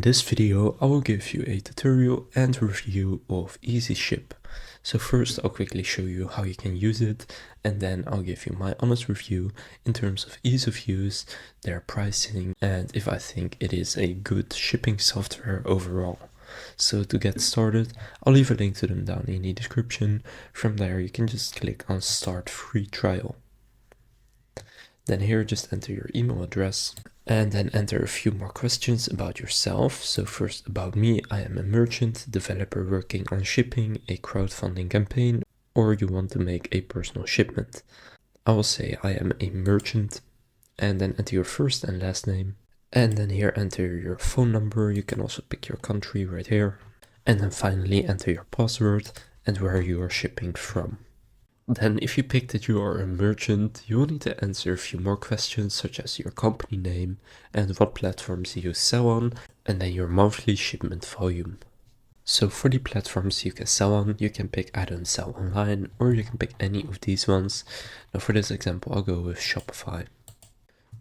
In this video, I will give you a tutorial and review of Easyship. So first I'll quickly show you how you can use it, and then I'll give you my honest review in terms of ease of use, their pricing, and if I think it is a good shipping software overall. So to get started, I'll leave a link to them down in the description. From there you can just click on Start Free Trial. Then here just enter your email address and then enter a few more questions about yourself. So first about me, I am a merchant, developer working on shipping, a crowdfunding campaign, or you want to make a personal shipment. I will say I am a merchant, and then enter your first and last name. And then here enter your phone number. You can also pick your country right here. And then finally enter your password and where you are shipping from. Then if you pick that you are a merchant, you will need to answer a few more questions such as your company name and what platforms you sell on, and then your monthly shipment volume. So for the platforms you can sell on, you can pick I don't sell online, or you can pick any of these ones. Now for this example I'll go with Shopify.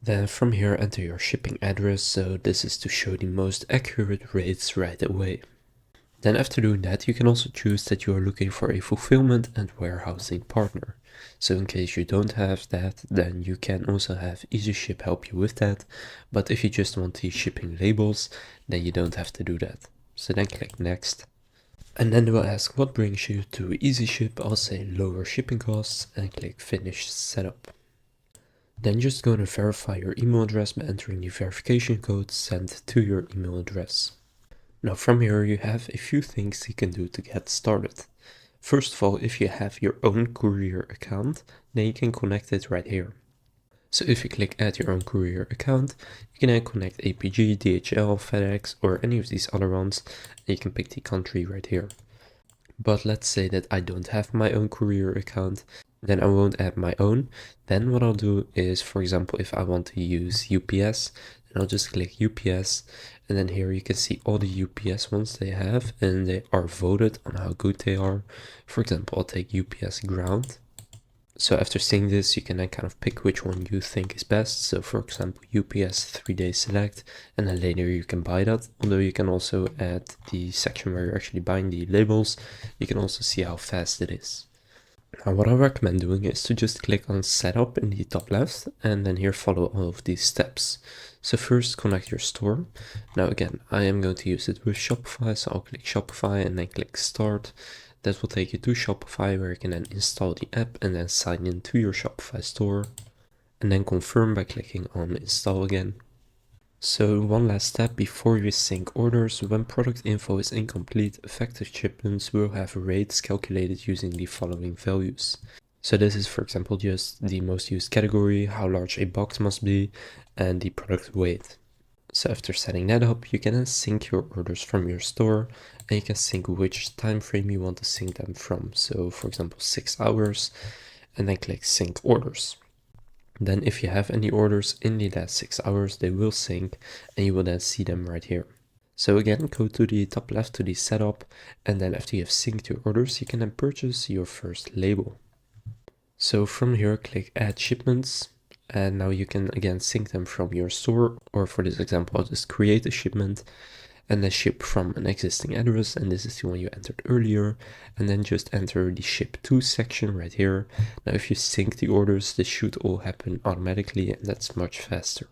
Then from here enter your shipping address, so this is to show the most accurate rates right away. Then after doing that, you can also choose that you are looking for a fulfillment and warehousing partner. So in case you don't have that, then you can also have Easyship help you with that. But if you just want the shipping labels, then you don't have to do that. So then click next. And then they will ask what brings you to Easyship. I'll say lower shipping costs and click finish setup. Then just go and verify your email address by entering the verification code sent to your email address. Now from here you have a few things you can do to get started. First of all, if you have your own courier account, then you can connect it right here. So if you click add your own courier account, you can then connect APG, DHL, FedEx, or any of these other ones, and you can pick the country right here. But let's say that I don't have my own courier account, then I won't add my own. Then what I'll do is, for example, if I want to use UPS, then I'll just click UPS, and then here you can see all the UPS ones they have, and they are voted on how good they are. For example, I'll take UPS ground. So after seeing this, you can then kind of pick which one you think is best. So for example, UPS 3-day select, and then later you can buy that. Although you can also add the section where you're actually buying the labels, you can also see how fast it is. Now what I recommend doing is to just click on setup in the top left, and then here follow all of these steps. So first connect your store. Now again, I am going to use it with Shopify, so I'll click Shopify and then click start. That will take you to Shopify where you can then install the app and then sign in to your Shopify store. And then confirm by clicking on install again. So one last step before you sync orders: when product info is incomplete, effective shipments will have rates calculated using the following values. So this is, for example, just the most used category, how large a box must be, and the product weight. So after setting that up, you can then sync your orders from your store, and you can sync which time frame you want to sync them from. So for example, 6 hours, and then click sync orders. Then if you have any orders in the last 6 hours, they will sync and you will then see them right here. So again, go to the top left to the setup, and then after you have synced your orders, you can then purchase your first label. So from here, click add shipments, and now you can again sync them from your store, or for this example, I'll just create a shipment and then ship from an existing address, and this is the one you entered earlier, and then just enter the ship to section right here. Now if you sync the orders, this should all happen automatically, and that's much faster.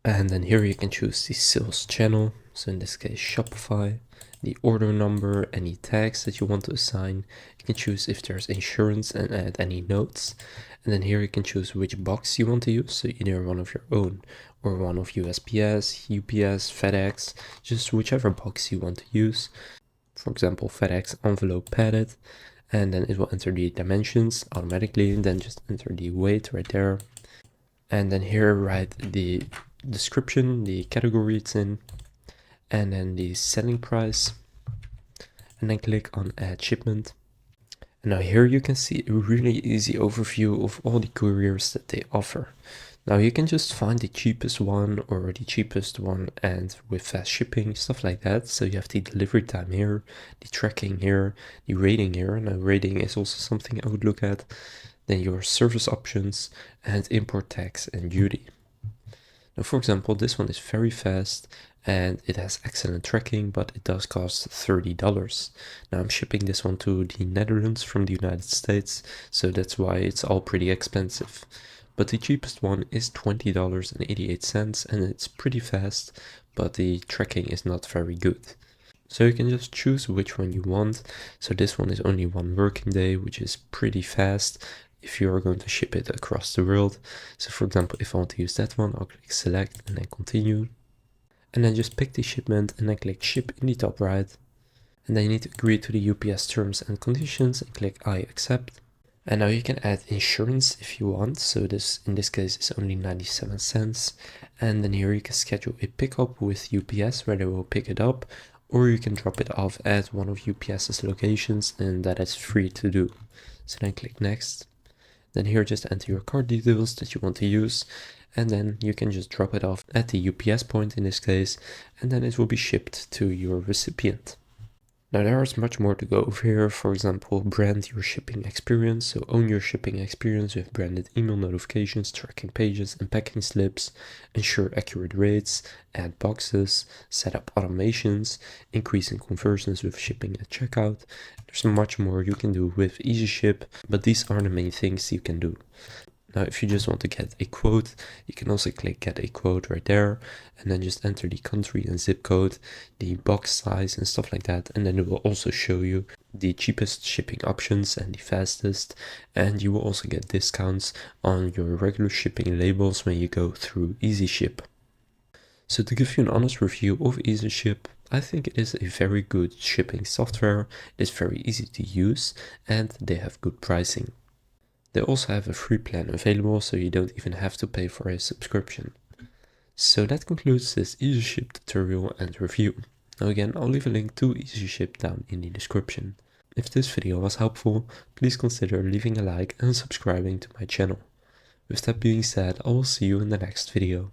And then here you can choose the sales channel, so in this case Shopify, the order number, any tags that you want to assign. You can choose if there's insurance and add any notes. And then here you can choose which box you want to use, so either one of your own or one of USPS, UPS, FedEx, just whichever box you want to use. For example, FedEx envelope padded, and then it will enter the dimensions automatically, and then just enter the weight right there. And then here write the description, the category it's in, and then the selling price, and then click on add shipment. And now here you can see a really easy overview of all the couriers that they offer. Now you can just find the cheapest one or the cheapest one, and with fast shipping, stuff like that. So you have the delivery time here, the tracking here, the rating here. Now rating is also something I would look at. Then your service options and import tax and duty. Now, for example, this one is very fast, and it has excellent tracking, but it does cost $30. Now I'm shipping this one to the Netherlands from the United States, so that's why it's all pretty expensive. But the cheapest one is $20.88, and it's pretty fast, but the tracking is not very good. So you can just choose which one you want. So this one is only 1 working day, which is pretty fast if you are going to ship it across the world. So for example, if I want to use that one, I'll click select and then continue. And then just pick the shipment and then click ship in the top right. And then you need to agree to the UPS terms and conditions and click I accept. And now you can add insurance if you want. So this, in this case, is only 97 cents. And then here you can schedule a pickup with UPS where they will pick it up, or you can drop it off at one of UPS's locations, and that is free to do. So then click next. Then here just enter your card details that you want to use, and then you can just drop it off at the UPS point in this case, and then it will be shipped to your recipient. Now there is much more to go over here. For example, brand your shipping experience. So own your shipping experience with branded email notifications, tracking pages, and packing slips. Ensure accurate rates, add boxes, set up automations, increasing conversions with shipping at checkout. There's much more you can do with Easyship, but these are the main things you can do. Now, if you just want to get a quote, you can also click get a quote right there, and then just enter the country and zip code, the box size and stuff like that. And then it will also show you the cheapest shipping options and the fastest. And you will also get discounts on your regular shipping labels when you go through Easyship. So to give you an honest review of Easyship, I think it is a very good shipping software. It is very easy to use and they have good pricing. They also have a free plan available, so you don't even have to pay for a subscription. So that concludes this Easyship tutorial and review. Now again, I'll leave a link to Easyship down in the description. If this video was helpful, please consider leaving a like and subscribing to my channel. With that being said, I will see you in the next video.